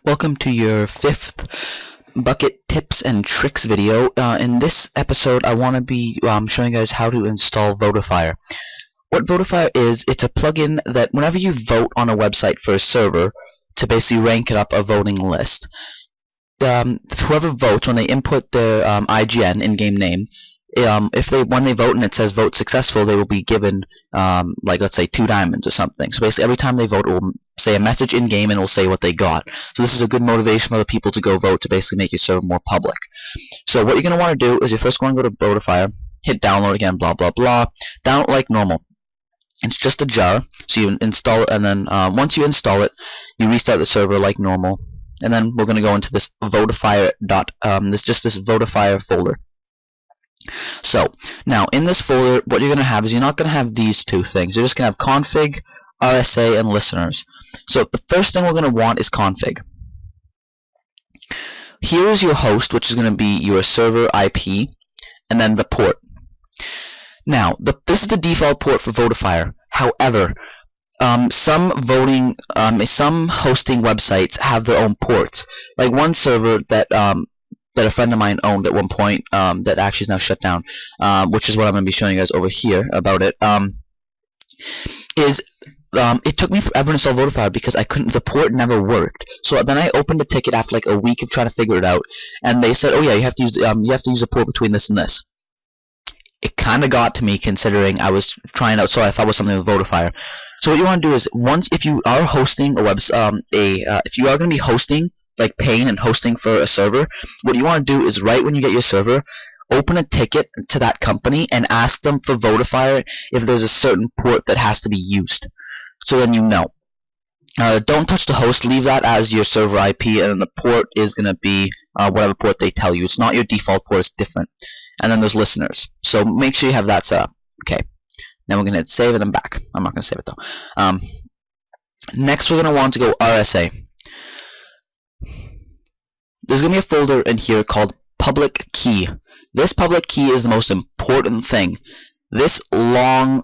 Welcome to your fifth Bukkit tips and tricks video. In this episode, I want to be showing you guys how to install Votifier. What Votifier is, it's a plugin that whenever you vote on a website for a server to basically rank it up a voting list, whoever votes, when they input their IGN in-game name, when they vote and it says vote successful, they will be given like, let's say 2 diamonds or something. So basically every time they vote, it will say a message in game and it will say what they got. So this is a good motivation for the people to go vote to basically make your server more public. So what you're going to want to do is you're first going to go to Votifier, hit download again, blah blah blah, download like normal. It's just a jar, so you install it, and then once you install it, you restart the server like normal, and then we're going to go into this Votifier this Votifier folder. So now in this folder, what you're going to have is you're not going to have these two things. You're just going to have config, RSA, and listeners. So the first thing we're going to want is config. Here is your host, which is going to be your server IP, and then the port. Now, this is the default port for Votifier. However, some hosting websites have their own ports. Like one server that a friend of mine owned at one point, that actually is now shut down, which is what I'm going to be showing you guys over here about it. It took me forever to install Votifier because the port never worked. So then I opened a ticket after like a week of trying to figure it out, and they said, oh yeah, you have to use a port between this and this. It kind of got to me considering I was trying out, so I thought it was something with Votifier. So what you want to do is, if you are hosting if you are going to be hosting, like paying and hosting for a server, what you want to do is right when you get your server, open a ticket to that company and ask them for Votifier if there's a certain port that has to be used. So then you know. Don't touch the host, leave that as your server IP, and then the port is going to be whatever port they tell you. It's not your default port, it's different. And then there's listeners. So make sure you have that set up. Okay. Then we're going to hit save and then back. I'm not going to save it though. Next we're going to want to go RSA. There's going to be a folder in here called public key. This public key is the most important thing. This long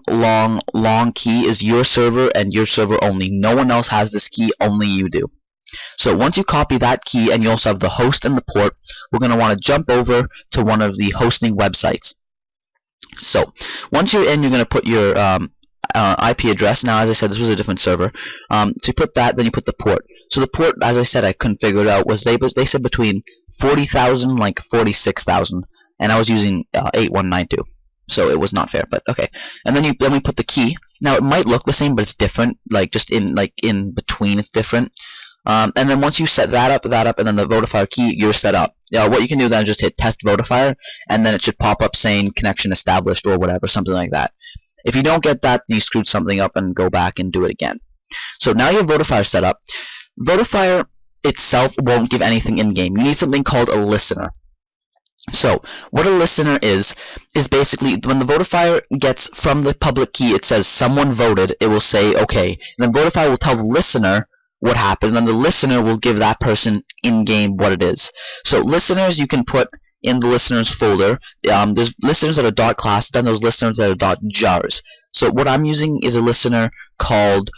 key is your server and your server only. No one else has this key, only you do. So once you copy that key and you also have the host and the port, we're going to want to jump over to one of the hosting websites. So once you're in, you're going to put your IP address. Now, as I said, this was a different server. So you put that, then you put the port. So the port, as I said, I couldn't figure it out, was they said between 40,000 like 46,000, and I was using 8192. So it was not fair, but okay. And then we put the key. Now it might look the same, but it's different. Like just in between, it's different. And then once you set that up, and then the Votifier key, you're set up. What you can do then is just hit test Votifier, and then it should pop up saying connection established or whatever, something like that. If you don't get that, then you screwed something up and go back and do it again. So now you have Votifier set up. Votifier itself won't give anything in game. You need something called a listener. So what a listener is basically when the Votifier gets from the public key, it says someone voted, it will say okay, and then Votifier will tell the listener what happened, and the listener will give that person in game what it is. So listeners you can put in the listeners folder. There's listeners that are .class, then there's listeners that are .jars. So what I'm using is a listener called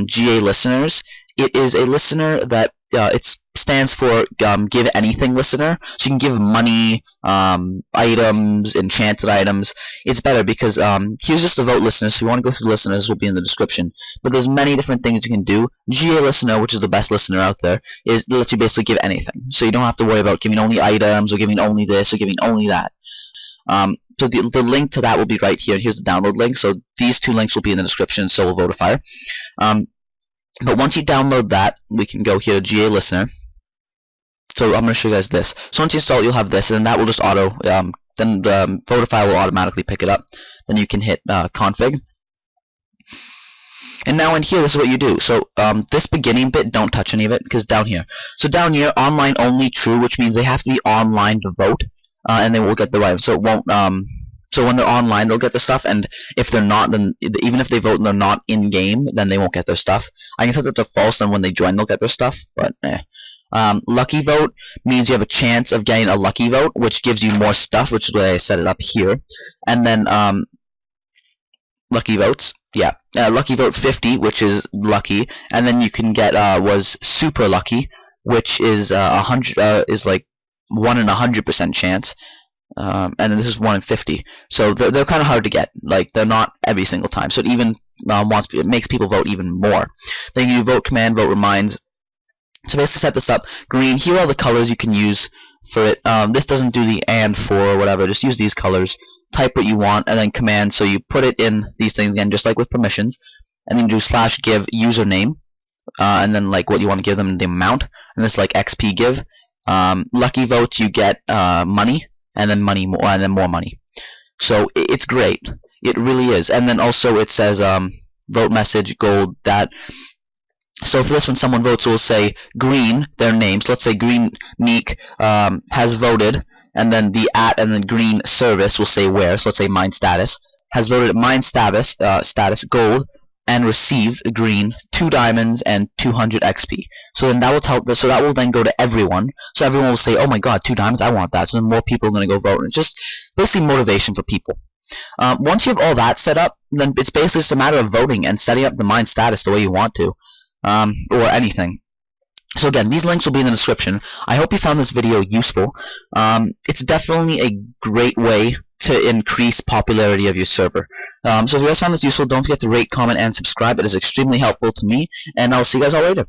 GA listeners. It is a listener that it stands for give anything listener. So you can give money, items, enchanted items. It's better because here's just the vote listeners. So if you want to go through listeners, will be in the description. But there's many different things you can do. GA listener, which is the best listener out there, lets you basically give anything. So you don't have to worry about giving only items or giving only this or giving only that. So the link to that will be right here. Here's the download link. So these two links will be in the description. So will Votifier. But once you download that, we can go here to GA listener. So I'm going to show you guys this. So once you install it, you'll have this, and that will just then the Votifier will automatically pick it up. Then you can hit config. And now in here, this is what you do. So this beginning bit, don't touch any of it, because down here. So down here, online only true, which means they have to be online to vote, and they will get the right. So it won't. So when they're online, they'll get the stuff, and if they're not, then even if they vote and they're not in game, then they won't get their stuff. I can set that to false, and when they join, they'll get their stuff. But lucky vote means you have a chance of getting a lucky vote, which gives you more stuff, which is why I set it up here. And then lucky votes, yeah, lucky vote 50, which is lucky, and then you can get was super lucky, which is 100 is like 1 in 100% chance. And then this is 1 in 50. So they're kind of hard to get. Like, they're not every single time. So it even it makes people vote even more. Then you vote command, vote reminds. So basically set this up. Green, here are all the colors you can use for it. This doesn't do the and for or whatever. Just use these colors. Type what you want, and then command. So you put it in these things again, just like with permissions. And then you do /give username. And then like what you want to give them, the amount. And this like XP give. Lucky votes, you get money. And then money more, and then more money. So it's great. It really is. And then also it says vote message gold that. So for this, when someone votes, it will say green their names. Let's say green Meek has voted, and then the @ and then green service will say where. So let's say mine status has voted mine status gold and received green 2 diamonds and 200 XP. So then that will tell. So that will then go to everyone. So everyone will say, "Oh my God, 2 diamonds! I want that." So then more people are going to go vote. And it's just basically motivation for people. Once you have all that set up, then it's basically just a matter of voting and setting up the mine status the way you want to, or anything. So again, these links will be in the description. I hope you found this video useful. It's definitely a great way to increase popularity of your server. So if you guys found this useful, don't forget to rate, comment, and subscribe. It is extremely helpful to me, and I'll see you guys all later.